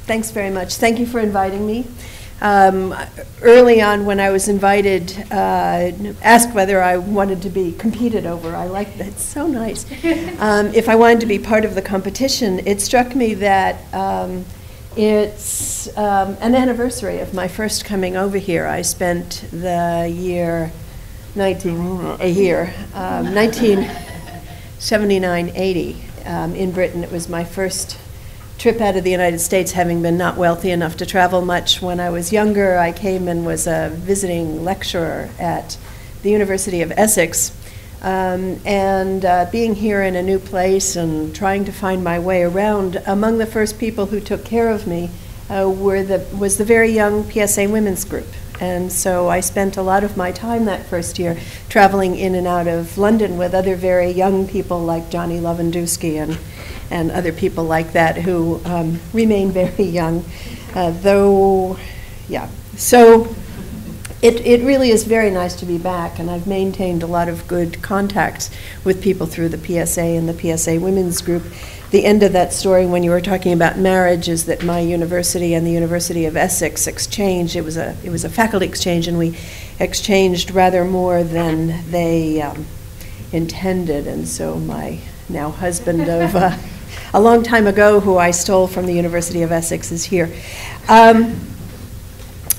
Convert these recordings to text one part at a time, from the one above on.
Thanks very much. Thank you for inviting me. Early on when I was invited, asked whether I wanted to be competed over. I like that. It's so nice. If I wanted to be part of the competition, it struck me that it's an anniversary of my first coming over here. I spent the year 1979-80 in Britain. It was my first trip out of the United States, having been not wealthy enough to travel much. When I was younger, I came and was a visiting lecturer at the University of Essex. Being here in a new place and trying to find my way around, among the first people who took care of me was the very young PSA women's group. And so I spent a lot of my time that first year traveling in and out of London with other very young people like Johnny Lewandowski and other people like that who remain very young, So it really is very nice to be back, and I've maintained a lot of good contacts with people through the PSA and the PSA Women's Group. The end of that story, when you were talking about marriage, is that my university and the University of Essex exchanged. It was a faculty exchange, and we exchanged rather more than they intended. And so my now husband of a long time ago, who I stole from the University of Essex, is here.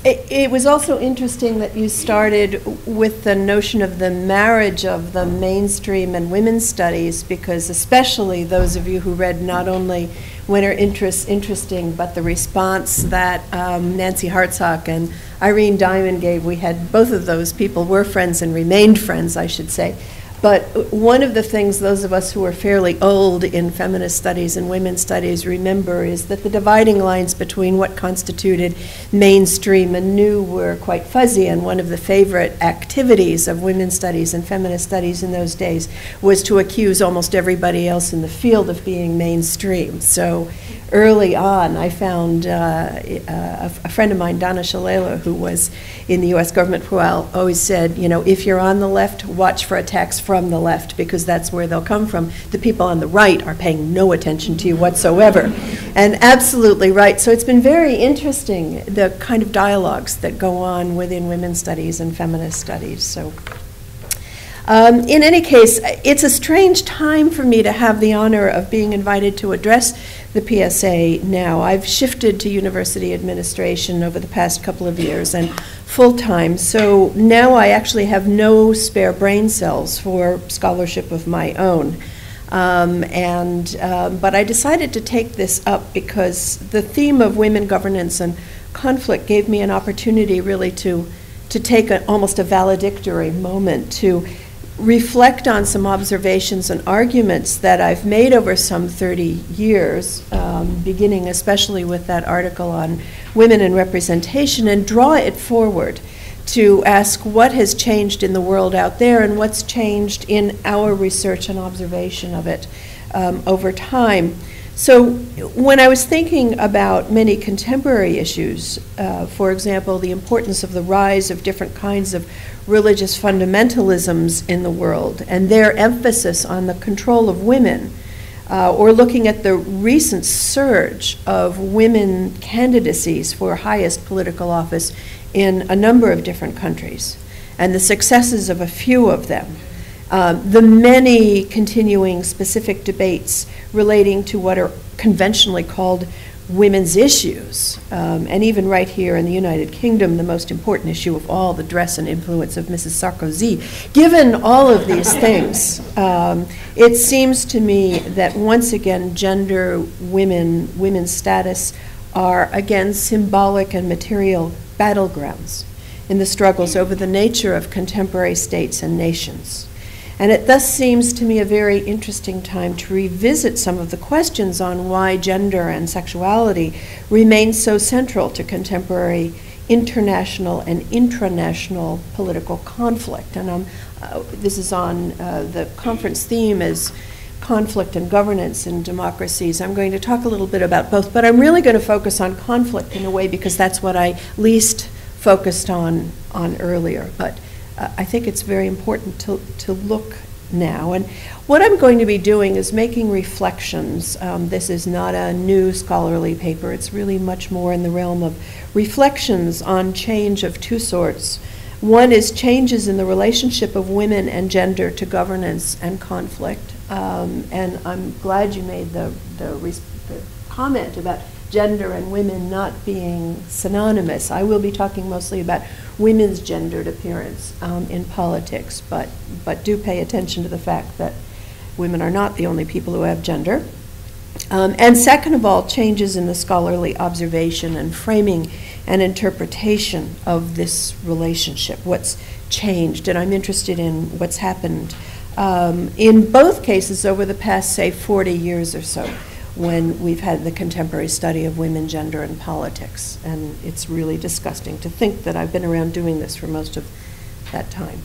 It was also interesting that you started with the notion of the marriage of the mainstream and women's studies, because especially those of you who read not only Winter Interesting, but the response that Nancy Hartsock and Irene Diamond gave. We had both of those people were friends and remained friends, I should say. But one of the things those of us who are fairly old in feminist studies and women's studies remember is that the dividing lines between what constituted mainstream and new were quite fuzzy, and one of the favorite activities of women's studies and feminist studies in those days was to accuse almost everybody else in the field of being mainstream. So early on, I found a friend of mine, Donna Shalala, who was in the U.S. government for a while, always said, you know, if you're on the left, watch for attacks from the left, because that's where they'll come from. The people on the right are paying no attention to you whatsoever. And absolutely right. So it's been very interesting, the kind of dialogues that go on within women's studies and feminist studies. So. In any case, it's a strange time for me to have the honor of being invited to address the PSA now. I've shifted to university administration over the past couple of years and full-time, so now I actually have no spare brain cells for scholarship of my own. But I decided to take this up because the theme of women, governance, and conflict gave me an opportunity really to take almost a valedictory moment to reflect on some observations and arguments that I've made over some 30 years, beginning especially with that article on women and representation, and draw it forward to ask what has changed in the world out there and what's changed in our research and observation of it over time. So when I was thinking about many contemporary issues, for example, the importance of the rise of different kinds of religious fundamentalisms in the world and their emphasis on the control of women, or looking at the recent surge of women candidacies for highest political office in a number of different countries, and the successes of a few of them, the many continuing specific debates relating to what are conventionally called women's issues, and even right here in the United Kingdom, the most important issue of all, the dress and influence of Mrs. Sarkozy. Given all of these things, it seems to me that once again, gender, women's status are again symbolic and material battlegrounds in the struggles over the nature of contemporary states and nations. And it thus seems to me a very interesting time to revisit some of the questions on why gender and sexuality remain so central to contemporary international and intranational political conflict. And this is on the conference theme is conflict and governance in democracies. I'm going to talk a little bit about both, but I'm really going to focus on conflict in a way because that's what I least focused on earlier. But I think it's very important to look now. And what I'm going to be doing is making reflections. This is not a new scholarly paper. It's really much more in the realm of reflections on change of two sorts. One is changes in the relationship of women and gender to governance and conflict. And I'm glad you made the comment about gender and women not being synonymous. I will be talking mostly about women's gendered appearance in politics, but do pay attention to the fact that women are not the only people who have gender. And second of all, changes in the scholarly observation and framing and interpretation of this relationship, what's changed, and I'm interested in what's happened in both cases over the past, say, 40 years or so, when we've had the contemporary study of women, gender, and politics. And it's really disgusting to think that I've been around doing this for most of that time.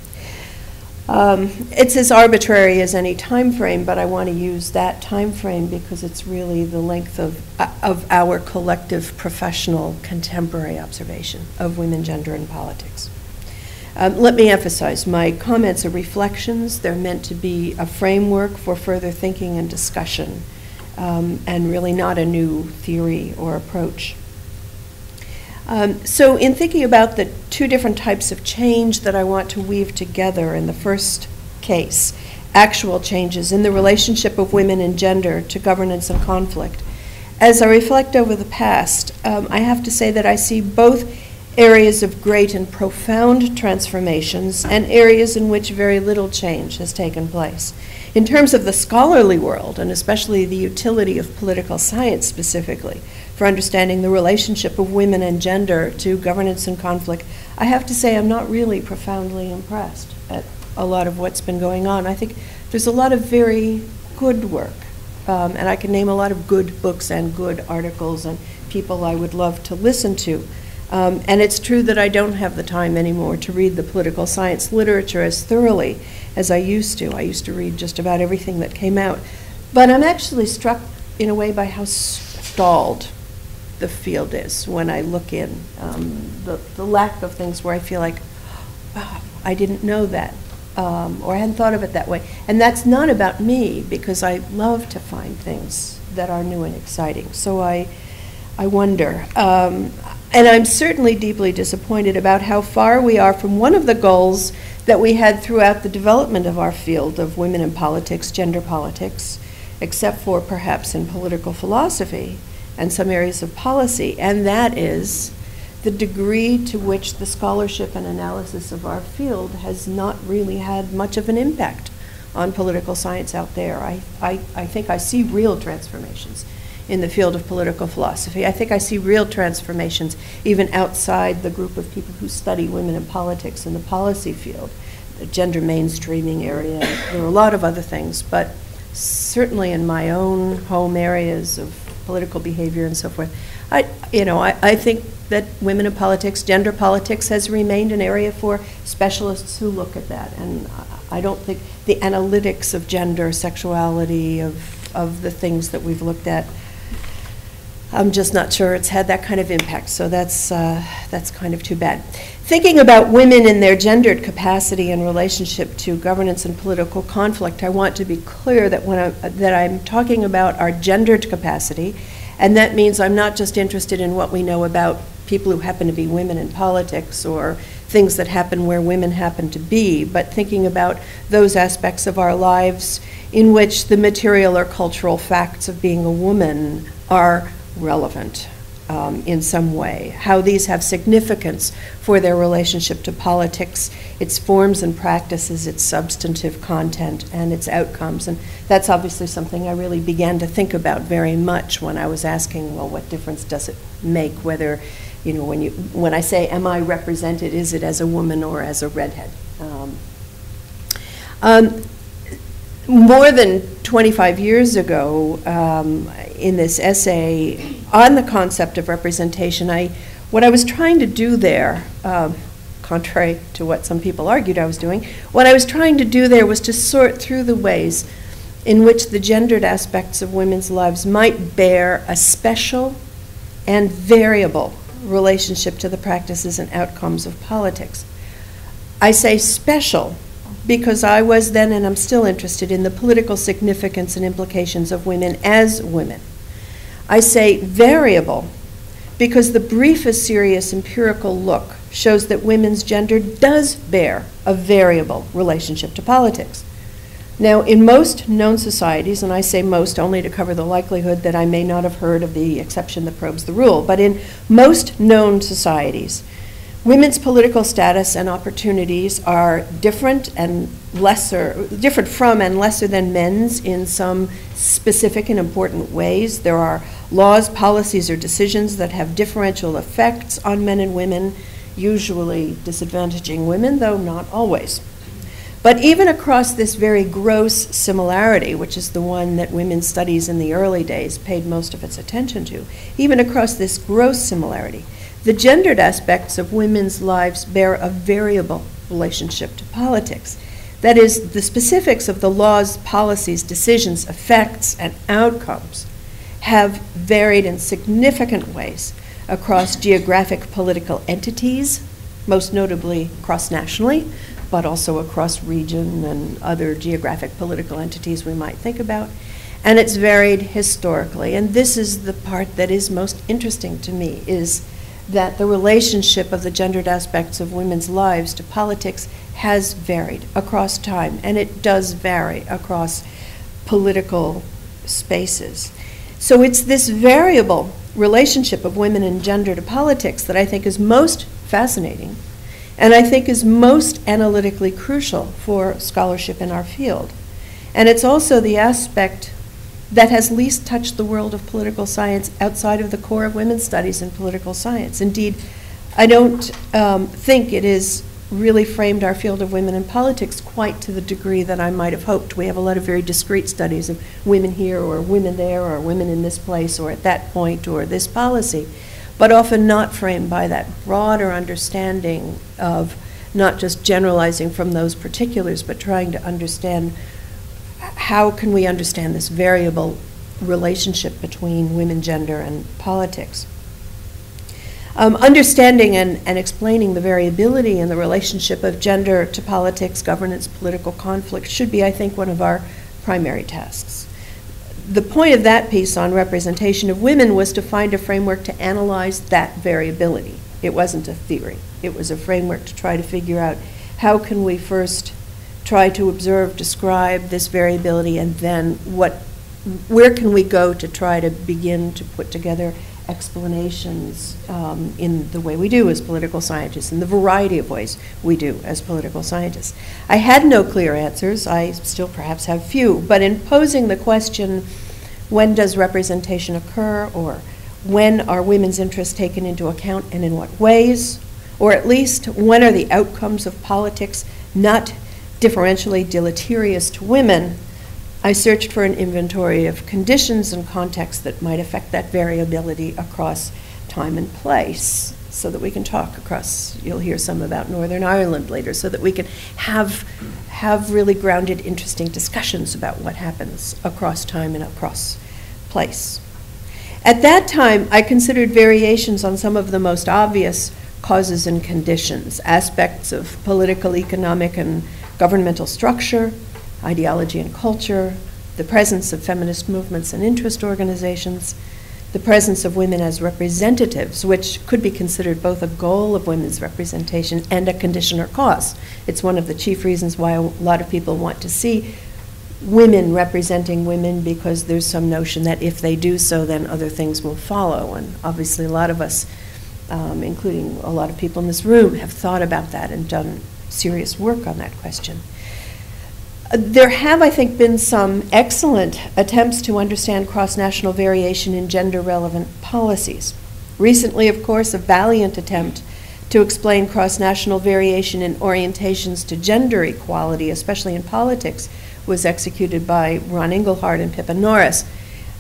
It's as arbitrary as any time frame, but I want to use that time frame because it's really the length of our collective professional contemporary observation of women, gender, and politics. Let me emphasize, my comments are reflections. They're meant to be a framework for further thinking and discussion, and really not a new theory or approach. So in thinking about the two different types of change that I want to weave together in the first case, actual changes in the relationship of women and gender to governance and conflict, as I reflect over the past, I have to say that I see both areas of great and profound transformations and areas in which very little change has taken place. In terms of the scholarly world, and especially the utility of political science specifically, for understanding the relationship of women and gender to governance and conflict, I have to say I'm not really profoundly impressed at a lot of what's been going on. I think there's a lot of very good work, and I can name a lot of good books and good articles and people I would love to listen to. And it's true that I don't have the time anymore to read the political science literature as thoroughly as I used to. I used to read just about everything that came out. But I'm actually struck in a way by how stalled the field is when I look in. The lack of things where I feel like, wow, I didn't know that, or I hadn't thought of it that way. And that's not about me, because I love to find things that are new and exciting. So I wonder. And I'm certainly deeply disappointed about how far we are from one of the goals that we had throughout the development of our field of women in politics, gender politics, except for perhaps in political philosophy and some areas of policy, and that is the degree to which the scholarship and analysis of our field has not really had much of an impact on political science out there. I think I see real transformations in the field of political philosophy. I think I see real transformations even outside the group of people who study women in politics in the policy field, the gender mainstreaming area. There are a lot of other things, but certainly in my own home areas of political behavior and so forth, I think that women in politics, gender politics has remained an area for specialists who look at that. And I don't think the analytics of gender, sexuality, of the things that we've looked at, I'm just not sure it's had that kind of impact, so that's kind of too bad. Thinking about women in their gendered capacity in relationship to governance and political conflict, I want to be clear that that I'm talking about our gendered capacity, and that means I'm not just interested in what we know about people who happen to be women in politics or things that happen where women happen to be, but thinking about those aspects of our lives in which the material or cultural facts of being a woman are relevant in some way, how these have significance for their relationship to politics, its forms and practices, its substantive content, and its outcomes. And that's obviously something I really began to think about very much when I was asking, well, what difference does it make whether, when I say, am I represented, is it as a woman or as a redhead? More than 25 years ago, in this essay on the concept of representation, what I was trying to do there, contrary to what some people argued I was doing, what I was trying to do there was to sort through the ways in which the gendered aspects of women's lives might bear a special and variable relationship to the practices and outcomes of politics. I say special because I was then, and I'm still interested in the political significance and implications of women as women. I say variable because the briefest serious empirical look shows that women's gender does bear a variable relationship to politics. Now, in most known societies, and I say most only to cover the likelihood that I may not have heard of the exception that probes the rule, but in most known societies, women's political status and opportunities are different from and lesser than men's in some specific and important ways. There are laws, policies, or decisions that have differential effects on men and women, usually disadvantaging women, though not always. But even across this very gross similarity, which is the one that women's studies in the early days paid most of its attention to, even across this gross similarity, the gendered aspects of women's lives bear a variable relationship to politics. That is, the specifics of the laws, policies, decisions, effects, and outcomes have varied in significant ways across geographic political entities, most notably cross-nationally, but also across region and other geographic political entities we might think about. And it's varied historically. And this is the part that is most interesting to me, is that the relationship of the gendered aspects of women's lives to politics has varied across time, and it does vary across political spaces. So it's this variable relationship of women and gender to politics that I think is most fascinating, and I think is most analytically crucial for scholarship in our field. And it's also the aspect that has least touched the world of political science outside of the core of women's studies in political science. Indeed, I don't think it has really framed our field of women in politics quite to the degree that I might have hoped. We have a lot of very discrete studies of women here or women there or women in this place or at that point or this policy, but often not framed by that broader understanding of not just generalizing from those particulars, but trying to understand how can we understand this variable relationship between women, gender, and politics. Understanding and explaining the variability in the relationship of gender to politics, governance, political conflict should be, I think, one of our primary tasks. The point of that piece on representation of women was to find a framework to analyze that variability. It wasn't a theory. It was a framework to try to figure out how can we first try to observe, describe this variability, and then where can we go to try to begin to put together explanations in the way we do as political scientists, in the variety of ways we do as political scientists. I had no clear answers. I still perhaps have few, but in posing the question, when does representation occur, or when are women's interests taken into account and in what ways, or at least when are the outcomes of politics not differentially deleterious to women, I searched for an inventory of conditions and contexts that might affect that variability across time and place, so that we can talk across, you'll hear some about Northern Ireland later, so that we can have really grounded, interesting discussions about what happens across time and across place. At that time, I considered variations on some of the most obvious causes and conditions, aspects of political, economic, and governmental structure, ideology and culture, the presence of feminist movements and interest organizations, the presence of women as representatives, which could be considered both a goal of women's representation and a condition or cause. It's one of the chief reasons why a lot of people want to see women representing women, because there's some notion that if they do so, then other things will follow. And obviously a lot of us, including a lot of people in this room, have thought about that and done serious work on that question. There have, I think, been some excellent attempts to understand cross-national variation in gender-relevant policies. Recently, of course, a valiant attempt to explain cross-national variation in orientations to gender equality, especially in politics, was executed by Ron Inglehart and Pippa Norris.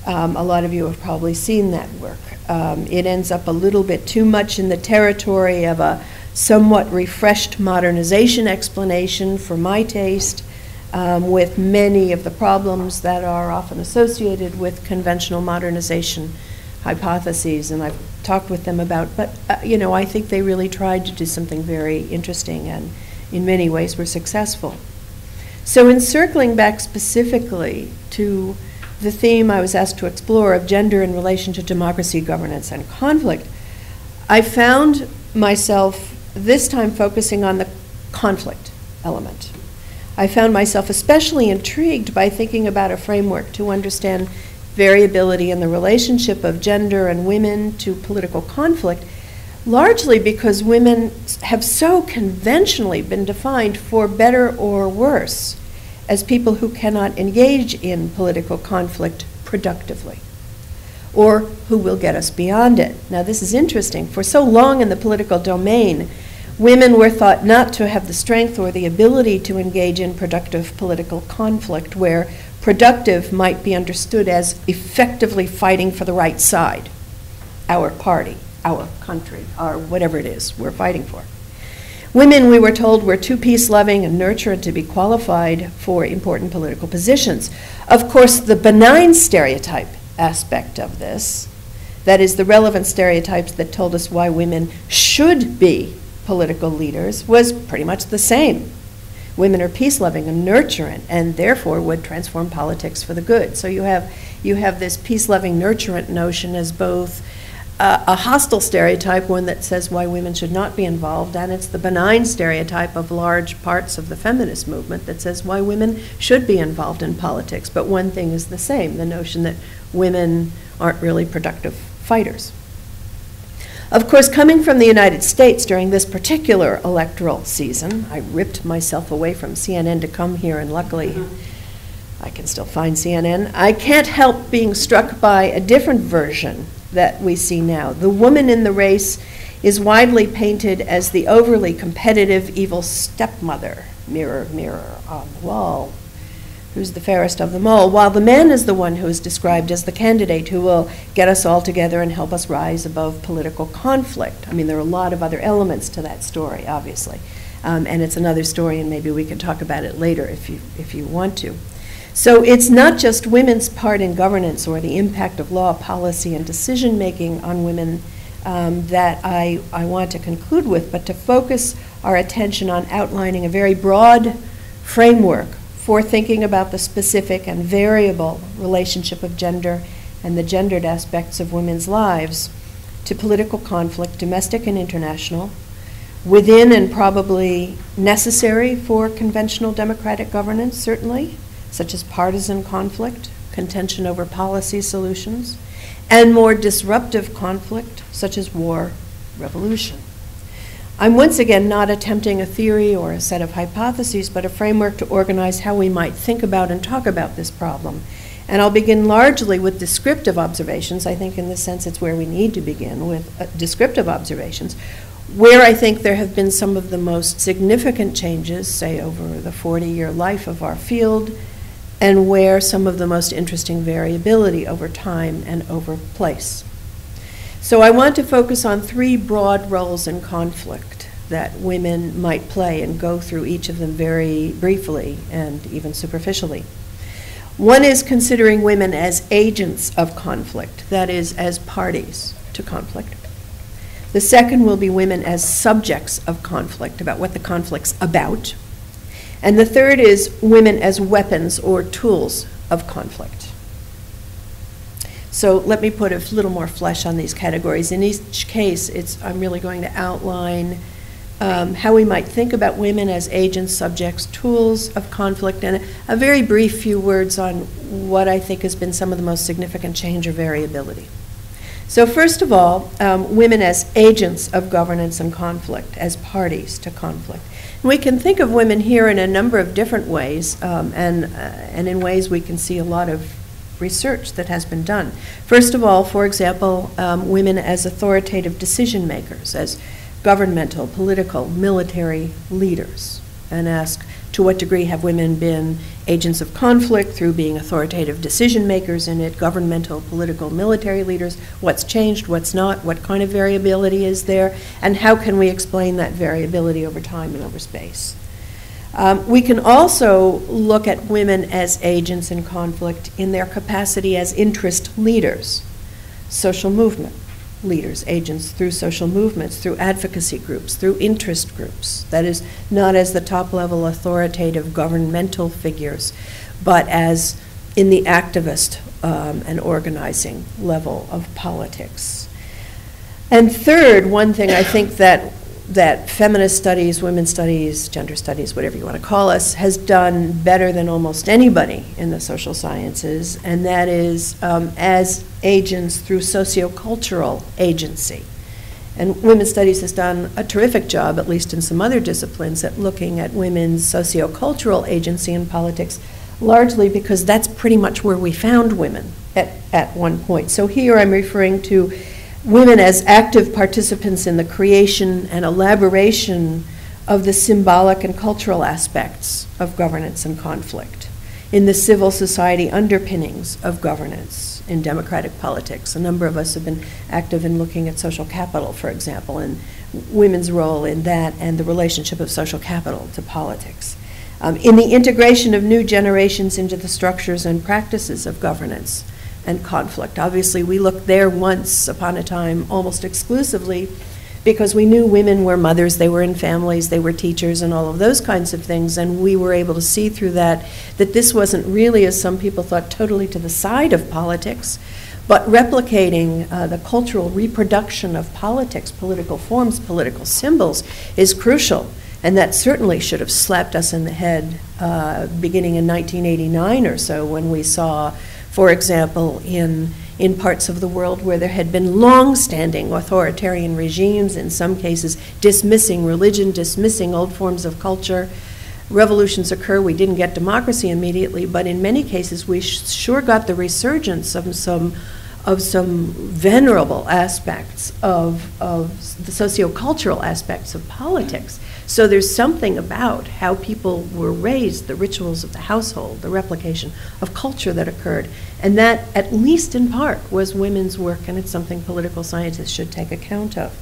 A lot of you have probably seen that work. It ends up a little bit too much in the territory of a somewhat refreshed modernization explanation for my taste, with many of the problems that are often associated with conventional modernization hypotheses, and I've talked with them about, but I think they really tried to do something very interesting and in many ways were successful. So in circling back specifically to the theme I was asked to explore of gender in relation to democracy, governance, and conflict, I found myself this time focusing on the conflict element. I found myself especially intrigued by thinking about a framework to understand variability in the relationship of gender and women to political conflict, largely because women have so conventionally been defined, for better or worse, as people who cannot engage in political conflict productively, or who will get us beyond it. Now, this is interesting. For so long in the political domain, women were thought not to have the strength or the ability to engage in productive political conflict, where productive might be understood as effectively fighting for the right side, our party, our country, our whatever it is we're fighting for. Women, we were told, were too peace-loving and nurtured to be qualified for important political positions. Of course, the benign stereotype aspect of this, that is, the relevant stereotypes that told us why women should be political leaders, was pretty much the same. Women are peace-loving and nurturant, and therefore would transform politics for the good. So you have this peace-loving, nurturant notion as both a hostile stereotype, one that says why women should not be involved, and it's the benign stereotype of large parts of the feminist movement that says why women should be involved in politics. But one thing is the same, the notion that women aren't really productive fighters. Of course, coming from the United States during this particular electoral season, I ripped myself away from CNN to come here, and luckily I can still find CNN. I can't help being struck by a different version that we see now. The woman in the race is widely painted as the overly competitive, evil stepmother. Mirror, mirror on the wall, who's the fairest of them all, while the man is the one who is described as the candidate who will get us all together and help us rise above political conflict. I mean, there are a lot of other elements to that story, obviously. And it's another story, and maybe we can talk about it later if you want to. So it's not just women's part in governance or the impact of law, policy, and decision-making on women that I want to conclude with, but to focus our attention on outlining a very broad framework for thinking about the specific and variable relationship of gender and the gendered aspects of women's lives to political conflict, domestic and international, within and probably necessary for conventional democratic governance, certainly, such as partisan conflict, contention over policy solutions, and more disruptive conflict, such as war, revolution. I'm once again not attempting a theory or a set of hypotheses, but a framework to organize how we might think about and talk about this problem. And I'll begin largely with descriptive observations. I think in this sense it's where we need to begin, with descriptive observations, where I think there have been some of the most significant changes, say over the 40-year life of our field, and where some of the most interesting variability over time and over place. So I want to focus on three broad roles in conflict that women might play and go through each of them very briefly and even superficially. One is considering women as agents of conflict, that is, as parties to conflict. The second will be women as subjects of conflict, about what the conflict's about. And the third is women as weapons or tools of conflict. So let me put a little more flesh on these categories. In each case, I'm really going to outline how we might think about women as agents, subjects, tools of conflict, and a very brief few words on what I think has been some of the most significant change or variability. So first of all, women as agents of governance and conflict, as parties to conflict. And we can think of women here in a number of different ways, and in ways we can see a lot of research that has been done. First of all, for example, women as authoritative decision makers, as governmental, political, military leaders, and ask, to what degree have women been agents of conflict through being authoritative decision makers in it, governmental, political, military leaders? What's changed, what's not, what kind of variability is there, and how can we explain that variability over time and over space? We can also look at women as agents in conflict in their capacity as interest leaders, social movement, leaders, agents, through social movements, through advocacy groups, through interest groups. That is, not as the top-level authoritative governmental figures, but as in the activist and organizing level of politics. And third, one thing I think that feminist studies, women's studies, gender studies, whatever you want to call us, has done better than almost anybody in the social sciences, and that is as agents through sociocultural agency. And women's studies has done a terrific job, at least in some other disciplines, at looking at women's sociocultural agency in politics, largely because that's pretty much where we found women at one point. So here I'm referring to women as active participants in the creation and elaboration of the symbolic and cultural aspects of governance and conflict, in the civil society underpinnings of governance in democratic politics. A number of us have been active in looking at social capital, for example, and women's role in that and the relationship of social capital to politics. In the integration of new generations into the structures and practices of governance and conflict. Obviously, we looked there once upon a time almost exclusively because we knew women were mothers, they were in families, they were teachers, and all of those kinds of things, and we were able to see through that this wasn't really, as some people thought, totally to the side of politics, but replicating the cultural reproduction of politics, political forms, political symbols, is crucial. And that certainly should have slapped us in the head beginning in 1989 or so, when we saw, for example, in parts of the world where there had been long-standing authoritarian regimes, in some cases dismissing religion, dismissing old forms of culture. Revolutions occur, we didn't get democracy immediately, but in many cases we sure got the resurgence of some venerable aspects of the sociocultural aspects of politics. So there's something about how people were raised, the rituals of the household, the replication of culture that occurred. And that, at least in part, was women's work, and it's something political scientists should take account of.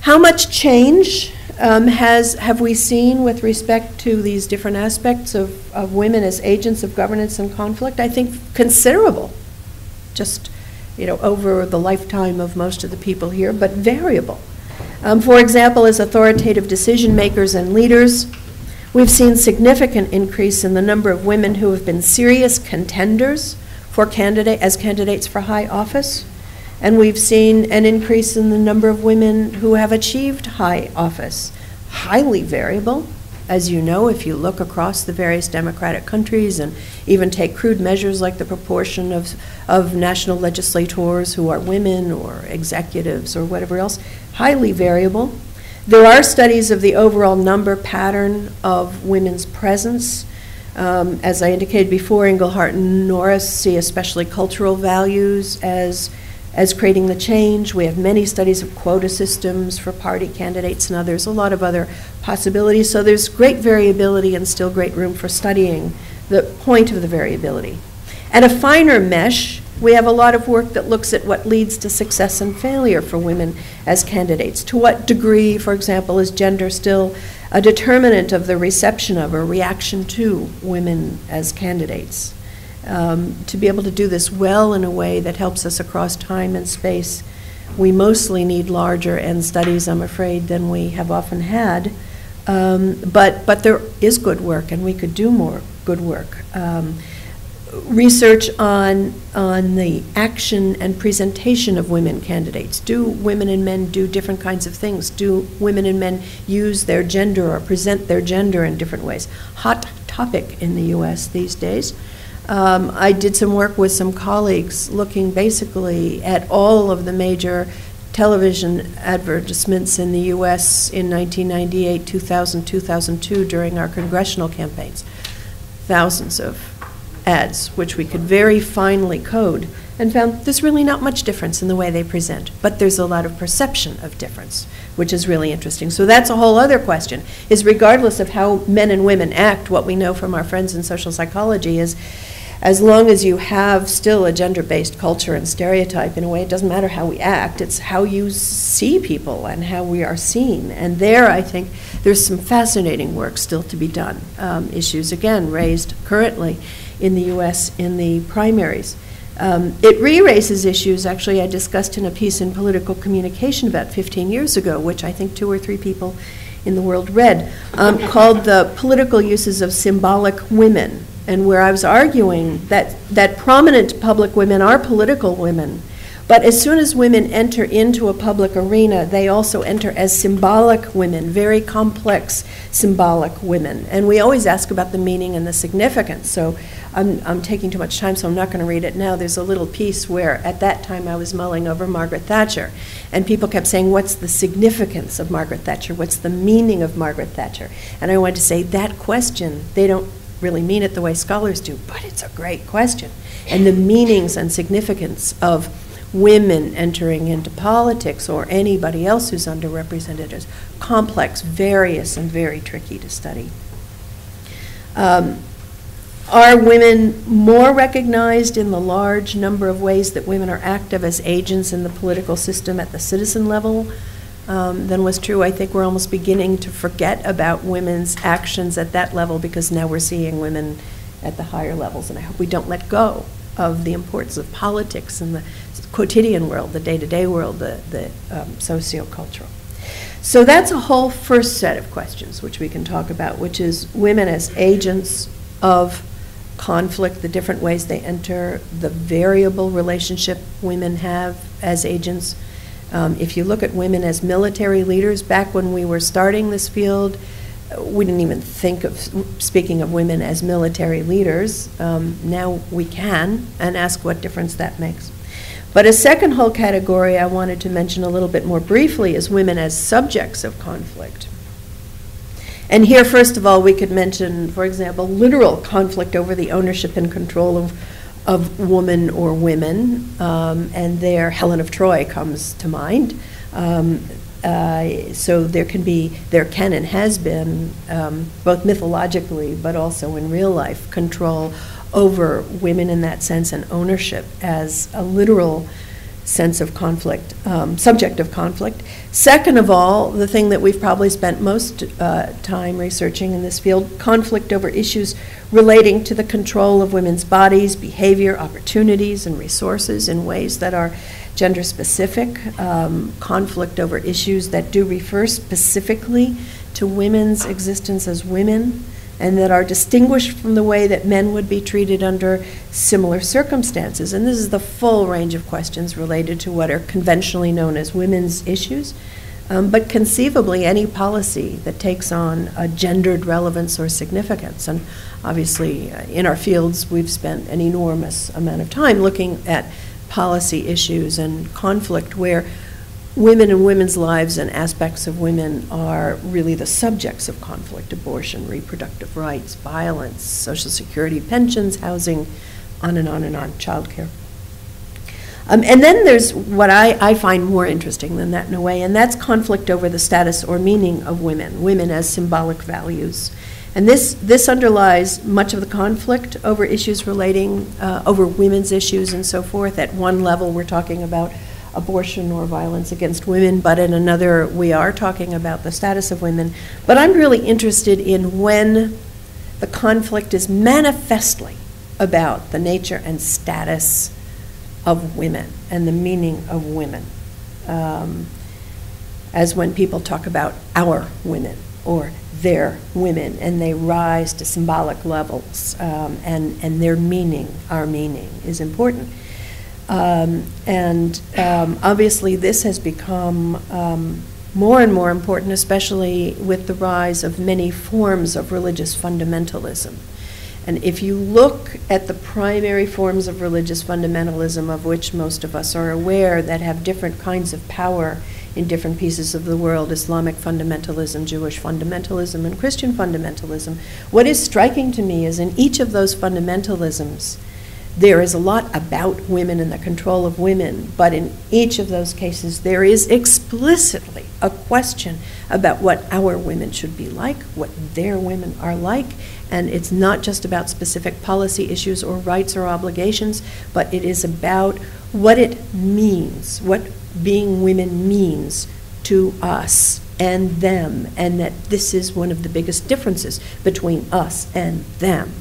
How much change have we seen with respect to these different aspects of women as agents of governance and conflict? I think considerable, just over the lifetime of most of the people here, but variable. For example, as authoritative decision makers and leaders, we've seen significant increase in the number of women who have been serious contenders as candidates for high office, and we've seen an increase in the number of women who have achieved high office. Highly variable, as you know, if you look across the various democratic countries and even take crude measures like the proportion of national legislators who are women or executives or whatever else, highly variable. There are studies of the overall number pattern of women's presence. As I indicated before, Engelhardt and Norris see especially cultural values as creating the change. We have many studies of quota systems for party candidates and others, a lot of other possibilities. So there's great variability and still great room for studying the point of the variability. At a finer mesh, we have a lot of work that looks at what leads to success and failure for women as candidates. To what degree, for example, is gender still a determinant of the reception of or reaction to women as candidates? To be able to do this well in a way that helps us across time and space, we mostly need larger end studies, I'm afraid, than we have often had. But there is good work, and we could do more good work. Research on the action and presentation of women candidates. Do women and men do different kinds of things? Do women and men use their gender or present their gender in different ways? Hot topic in the US these days. I did some work with some colleagues looking basically at all of the major television advertisements in the US in 1998, 2000, 2002 during our congressional campaigns. Thousands of ads, which we could very finely code, and found there's really not much difference in the way they present, but there's a lot of perception of difference, which is really interesting. So that's a whole other question, is regardless of how men and women act, what we know from our friends in social psychology is as long as you have still a gender-based culture and stereotype, in a way, it doesn't matter how we act, it's how you see people and how we are seen. And there, I think, there's some fascinating work still to be done. Issues, again, raised currently in the US in the primaries. It re-raises issues, actually, I discussed in a piece in Political Communication about 15 years ago, which I think 2 or 3 people in the world read, called The Political Uses of Symbolic Women, and where I was arguing that prominent public women are political women, but as soon as women enter into a public arena, they also enter as symbolic women, very complex symbolic women. And we always ask about the meaning and the significance. So I'm taking too much time, so I'm not going to read it now. There's a little piece where at that time I was mulling over Margaret Thatcher, and people kept saying, what's the significance of Margaret Thatcher? What's the meaning of Margaret Thatcher? And I wanted to say that question, they don't really mean it the way scholars do, but it's a great question. And the meanings and significance of women entering into politics or anybody else who's underrepresented is complex, various, and very tricky to study. Are women more recognized in the large number of ways that women are active as agents in the political system at the citizen level than was true? I think we're almost beginning to forget about women's actions at that level because now we're seeing women at the higher levels, and I hope we don't let go of the importance of politics in the quotidian world, the day-to-day world, the socio-cultural. So that's a whole first set of questions which we can talk about, which is women as agents of conflict, the different ways they enter, the variable relationship women have as agents. If you look at women as military leaders, back when we were starting this field, we didn't even think of speaking of women as military leaders. Now we can, and ask what difference that makes. But a second whole category I wanted to mention a little bit more briefly is women as subjects of conflict. And here, first of all, we could mention, for example, literal conflict over the ownership and control of woman or women, and there Helen of Troy comes to mind. So there can and has been, both mythologically but also in real life, control over women in that sense and ownership as a literal sense of conflict, subject of conflict. Second of all, the thing that we've probably spent most time researching in this field, conflict over issues relating to the control of women's bodies, behavior, opportunities, and resources in ways that are gender specific, conflict over issues that do refer specifically to women's existence as women, and that are distinguished from the way that men would be treated under similar circumstances. And this is the full range of questions related to what are conventionally known as women's issues, but conceivably any policy that takes on a gendered relevance or significance. And obviously, in our fields, we've spent an enormous amount of time looking at policy issues and conflict where women and women's lives and aspects of women are really the subjects of conflict: abortion, reproductive rights, violence, Social Security, pensions, housing, on and on and on, childcare. And then there's what I find more interesting than that in a way, and that's conflict over the status or meaning of women, women as symbolic values. And this underlies much of the conflict over issues relating, over women's issues and so forth. At one level, we're talking about abortion or violence against women, but in another, we are talking about the status of women. But I'm really interested in when the conflict is manifestly about the nature and status of women and the meaning of women, as when people talk about our women or their women, and they rise to symbolic levels, and their meaning, our meaning, is important. Obviously this has become more and more important, especially with the rise of many forms of religious fundamentalism. And if you look at the primary forms of religious fundamentalism, of which most of us are aware, that have different kinds of power in different pieces of the world: Islamic fundamentalism, Jewish fundamentalism, and Christian fundamentalism, what is striking to me is in each of those fundamentalisms, there is a lot about women and the control of women, but in each of those cases there is explicitly a question about what our women should be like, what their women are like, and it's not just about specific policy issues or rights or obligations, but it is about what it means, what being women means to us and them, and that this is one of the biggest differences between us and them.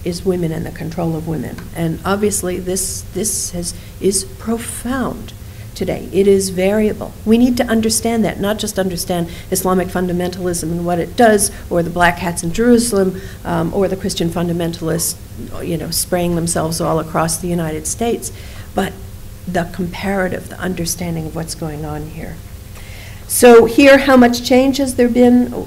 is women and the control of women. And obviously this is profound today. It is variable. We need to understand that, not just understand Islamic fundamentalism and what it does, or the black hats in Jerusalem, or the Christian fundamentalists, spraying themselves all across the United States, but the comparative, the understanding of what's going on here. So here, how much change has there been?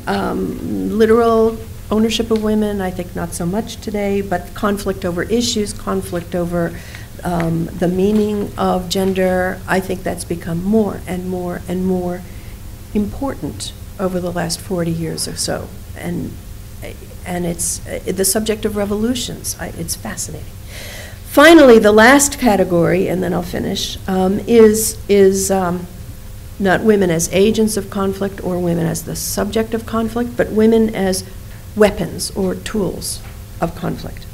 Literal ownership of women, I think not so much today, but conflict over issues, conflict over the meaning of gender, I think that's become more and more and more important over the last 40 years or so. And it's the subject of revolutions. It's fascinating. Finally, the last category, and then I'll finish, is not women as agents of conflict or women as the subject of conflict, but women as weapons or tools of conflict.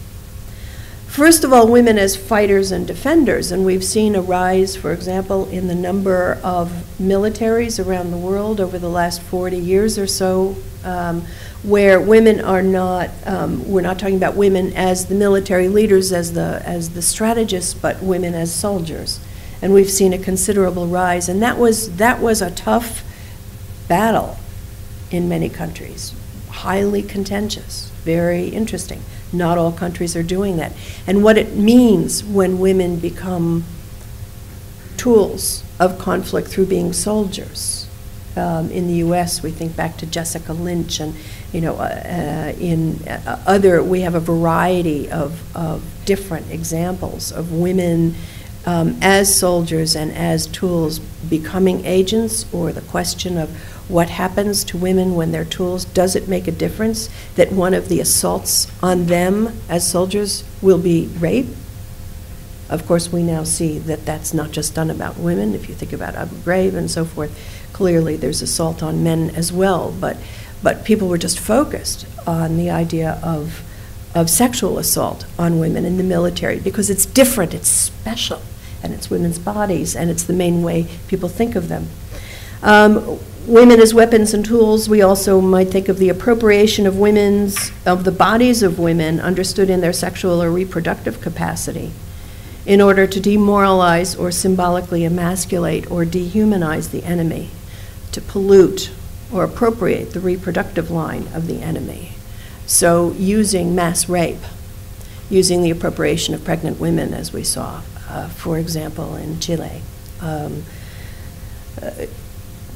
First of all, women as fighters and defenders, and we've seen a rise, for example, in the number of militaries around the world over the last 40 years or so, where women are not, we're not talking about women as the military leaders, as the strategists, but women as soldiers. And we've seen a considerable rise, and that was a tough battle in many countries, highly contentious, very interesting. Not all countries are doing that. And what it means when women become tools of conflict through being soldiers. In the U.S., we think back to Jessica Lynch, and we have a variety of different examples of women as soldiers and as tools becoming agents, or the question of what happens to women when they're tools. Does it make a difference that one of the assaults on them as soldiers will be rape? Of course, we now see that that's not just done about women. If you think about Abu Ghraib and so forth, clearly there's assault on men as well. But people were just focused on the idea of sexual assault on women in the military because it's different, it's special, and it's women's bodies, and it's the main way people think of them. Women as weapons and tools, we also might think of the appropriation of the bodies of women understood in their sexual or reproductive capacity in order to demoralize or symbolically emasculate or dehumanize the enemy, to pollute or appropriate the reproductive line of the enemy. So using mass rape, using the appropriation of pregnant women, as we saw, for example, in Chile.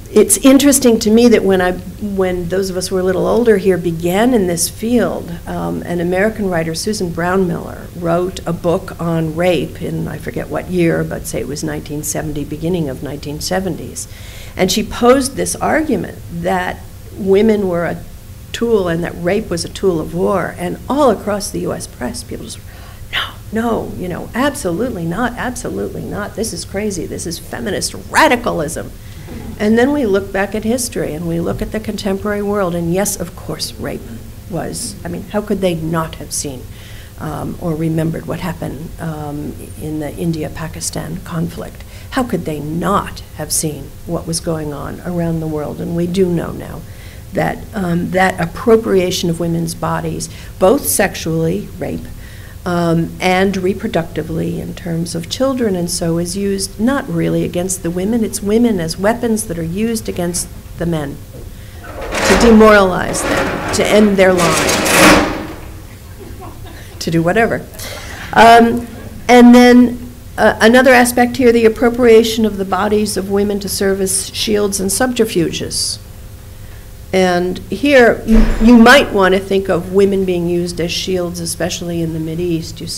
It's interesting to me that when those of us who were a little older here began in this field, an American writer, Susan Brownmiller, wrote a book on rape in, I forget what year, but say it was 1970, beginning of 1970s. And she posed this argument that women were a tool and that rape was a tool of war. And all across the U.S. press, people just, no, absolutely not. This is crazy. This is feminist radicalism. And then we look back at history and we look at the contemporary world, and yes, of course, rape was, how could they not have seen or remembered what happened in the India-Pakistan conflict? How could they not have seen what was going on around the world? And we do know now that that appropriation of women's bodies, both sexually, rape, and reproductively in terms of children, and so is used not really against the women, it's women as weapons that are used against the men to demoralize them, to end their lives, to do whatever. And then another aspect here, the appropriation of the bodies of women to serve as shields and subterfuges. And here, you might want to think of women being used as shields, especially in the Mideast. You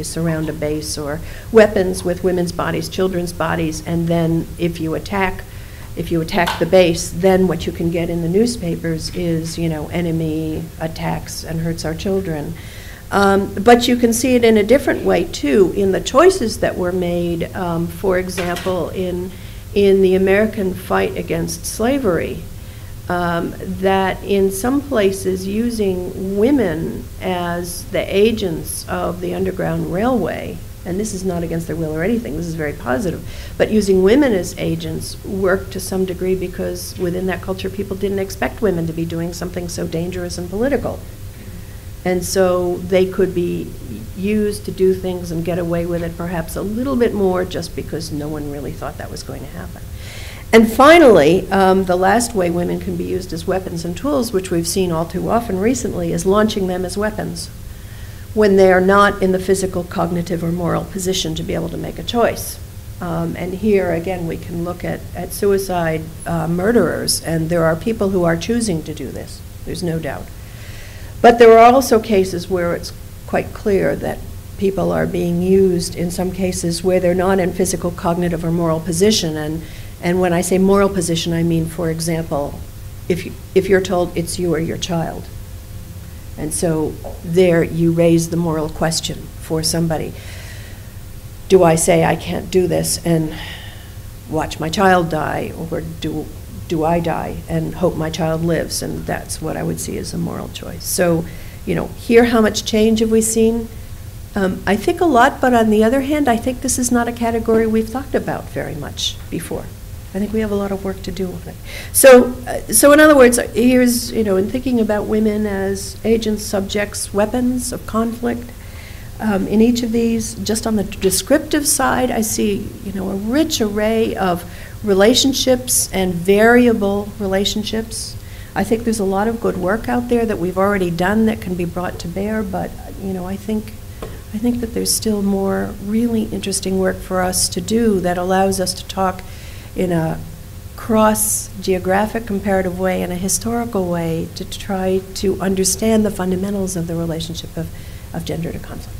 surround a base or weapons with women's bodies, children's bodies, and then if you attack the base, then what you can get in the newspapers is, enemy attacks and hurts our children. But you can see it in a different way too, in the choices that were made. For example, in the American fight against slavery. That in some places using women as the agents of the Underground Railway, and this is not against their will or anything, this is very positive, but using women as agents worked to some degree because within that culture people didn't expect women to be doing something so dangerous and political. And so they could be used to do things and get away with it perhaps a little bit more just because no one really thought that was going to happen. And finally, the last way women can be used as weapons and tools, which we've seen all too often recently, is launching them as weapons when they are not in the physical, cognitive, or moral position to be able to make a choice. And here, again, we can look at suicide murderers, and there are people who are choosing to do this, there's no doubt. But there are also cases where it's quite clear that people are being used in some cases where they're not in physical, cognitive, or moral position. And when I say moral position, I mean, for example, if you're told it's you or your child. And so there you raise the moral question for somebody. Do I say I can't do this and watch my child die, or do I die and hope my child lives? And that's what I would see as a moral choice. So, you know, here, how much change have we seen? I think a lot, but on the other hand, I think this is not a category we've thought about very much before. I think we have a lot of work to do on it. So in other words, here's, you know, in thinking about women as agents, subjects, weapons of conflict, in each of these, just on the descriptive side, I see, you know, a rich array of relationships and variable relationships. I think there's a lot of good work out there that we've already done that can be brought to bear, but, you know, I think that there's still more really interesting work for us to do that allows us to talk in a cross-geographic comparative way and a historical way to try to understand the fundamentals of the relationship of gender to conflict.